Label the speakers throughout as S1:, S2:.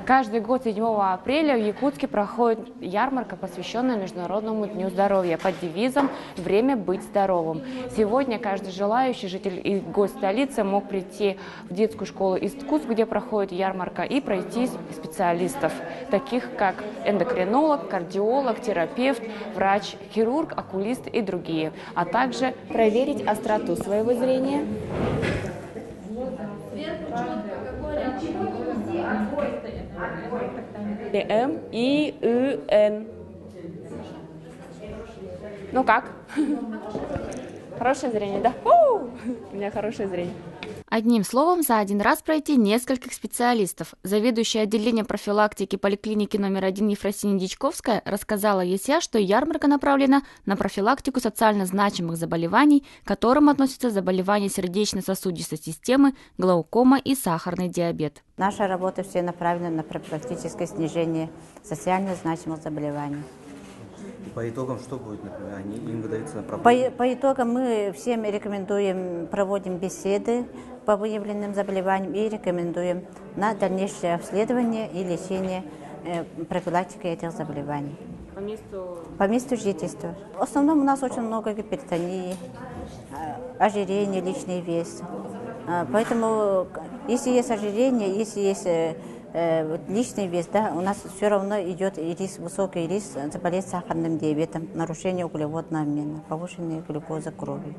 S1: Каждый год 7 апреля в Якутске проходит ярмарка, посвященная Международному дню здоровья под девизом «Время быть здоровым». Сегодня каждый желающий житель и гость столицы мог прийти в детскую школу искусств, где проходит ярмарка, и пройти специалистов, таких как эндокринолог, кардиолог, терапевт, врач, хирург, окулист и другие, а также проверить остроту своего зрения, М и Н. Ну как? Хорошее зрение, да? У меня хорошее зрение.
S2: Одним словом, за один раз пройти нескольких специалистов. Заведующая отделением профилактики поликлиники номер 1 Ефросинья Дичковская рассказала ЕСЯ, что ярмарка направлена на профилактику социально значимых заболеваний, к которым относятся заболевания сердечно-сосудистой системы, глаукома и сахарный диабет.
S3: Наша работа все направлена на профилактическое снижение социально значимых заболеваний.
S4: По итогам что будет, например? Им выдается направление?
S3: По итогам мы всем рекомендуем, проводим беседы по выявленным заболеваниям и рекомендуем на дальнейшее обследование и лечение профилактики этих заболеваний. По месту жительства. В основном у нас очень много гипертонии, ожирения, лишний вес. Поэтому, если есть ожирение, если есть лишний вес, да, у нас все равно идет риск, высокий риск заболеть сахарным диабетом, нарушение углеводного обмена, повышенная глюкоза крови.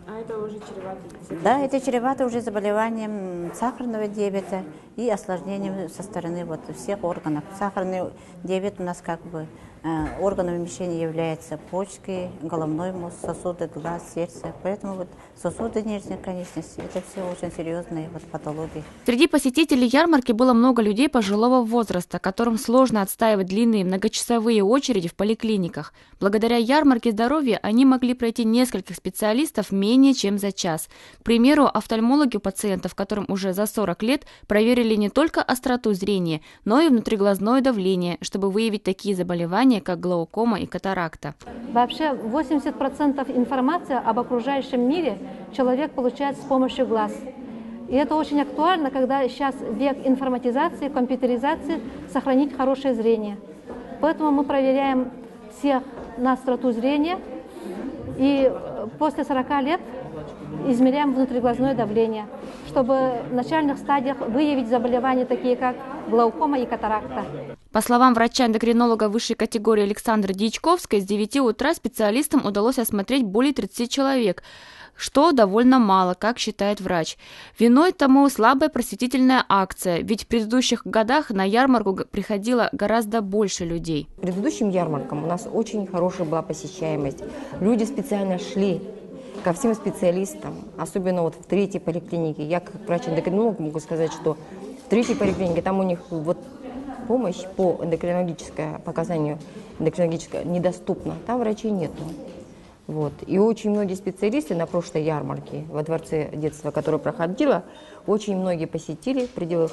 S1: А это уже чревато?
S3: Да, это чревато уже заболеванием сахарного диабета и осложнением со стороны всех органов. Сахарный диабет у нас органом вмещения является почки, головной мозг, сосуды, глаз, сердце. Поэтому сосуды нижней конечности – это все очень серьезные патологии.
S2: Среди посетителей ярмарки было много людей пожилого возраста, которым сложно отстаивать длинные многочасовые очереди в поликлиниках. Благодаря ярмарке здоровья они могли пройти нескольких специалистов менее чем за час. К примеру, офтальмологи у пациентов, которым уже за 40 лет, проверили не только остроту зрения, но и внутриглазное давление, чтобы выявить такие заболевания, как глаукома и катаракта.
S5: Вообще 80% информации об окружающем мире человек получает с помощью глаз. И это очень актуально, когда сейчас век информатизации, компьютеризации, сохранить хорошее зрение. Поэтому мы проверяем всех на остроту зрения и после 40 лет измеряем внутриглазное давление, чтобы в начальных стадиях выявить заболевания, такие как глаукома и катаракта.
S2: По словам врача-эндокринолога высшей категории Александры Дьячковской, с 9 утра специалистам удалось осмотреть более 30 человек, что довольно мало, как считает врач. Виной тому слабая просветительная акция, ведь в предыдущих годах на ярмарку приходило гораздо больше людей.
S6: К предыдущим ярмаркам у нас очень хорошая была посещаемость. Люди специально шли ко всем специалистам, особенно в третьей поликлинике. Я как врач-эндокринолог могу сказать, что в третьей поликлинике там у них помощь по показанию эндокринологической недоступна. Там врачей нету. И очень многие специалисты на прошлой ярмарке во Дворце детства, которая проходила, очень многие посетили в пределах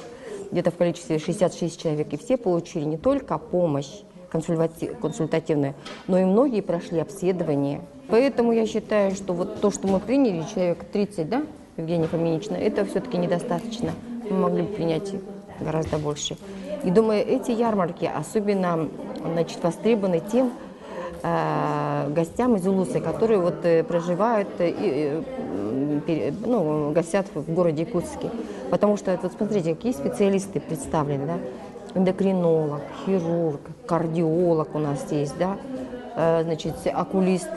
S6: где-то в количестве 66 человек. И все получили не только помощь консультативную, но и многие прошли обследование. Поэтому я считаю, что то, что мы приняли, человек 30, да, Евгения Фоминична, это все-таки недостаточно. Мы могли бы принять гораздо больше. И думаю, эти ярмарки особенно востребованы тем гостям из Улуса, которые проживают гостят в городе Якутске. Потому что, смотрите, какие специалисты представлены, да? Эндокринолог, хирург, кардиолог у нас есть, да? Окулист.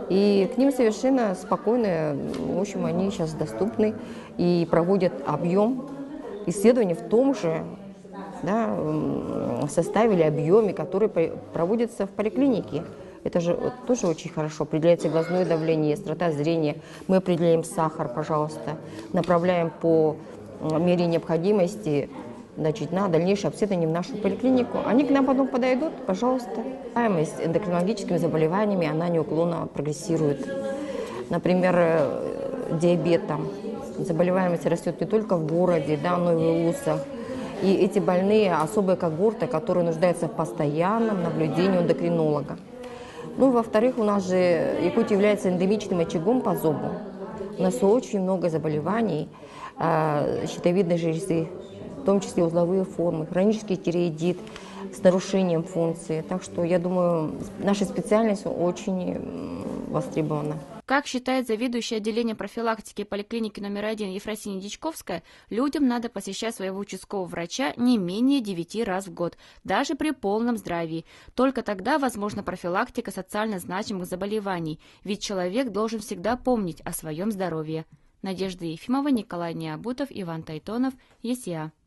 S6: И к ним совершенно спокойно, в общем, они сейчас доступны и проводят объем исследований в том же составе или объеме, который проводится в поликлинике. Это же тоже очень хорошо. Определяется глазное давление, острота зрения. Мы определяем сахар, пожалуйста. Направляем по мере необходимости на дальнейшее обследование в нашу поликлинику. Они к нам потом подойдут, пожалуйста. Заболеваемость эндокринологическими заболеваниями, она неуклонно прогрессирует. Например, диабетом. Заболеваемость растет не только в городе, но и в Улусах. И эти больные особая когорта, которые нуждаются в постоянном наблюдении эндокринолога. Во-вторых, у нас же Якутия является эндемичным очагом по зобу. У нас очень много заболеваний щитовидной железы, том числе узловые формы, хронический тиреоидит с нарушением функции. Так что, я думаю, наша специальность очень востребована.
S2: Как считает заведующая отделением профилактики поликлиники номер 1 Ефросинья Дичковская, людям надо посещать своего участкового врача не менее 9 раз в год, даже при полном здравии. Только тогда возможна профилактика социально значимых заболеваний, ведь человек должен всегда помнить о своем здоровье. Надежда Ефимова, Николай Необутов, Иван Тайтонов, ЕСЯ.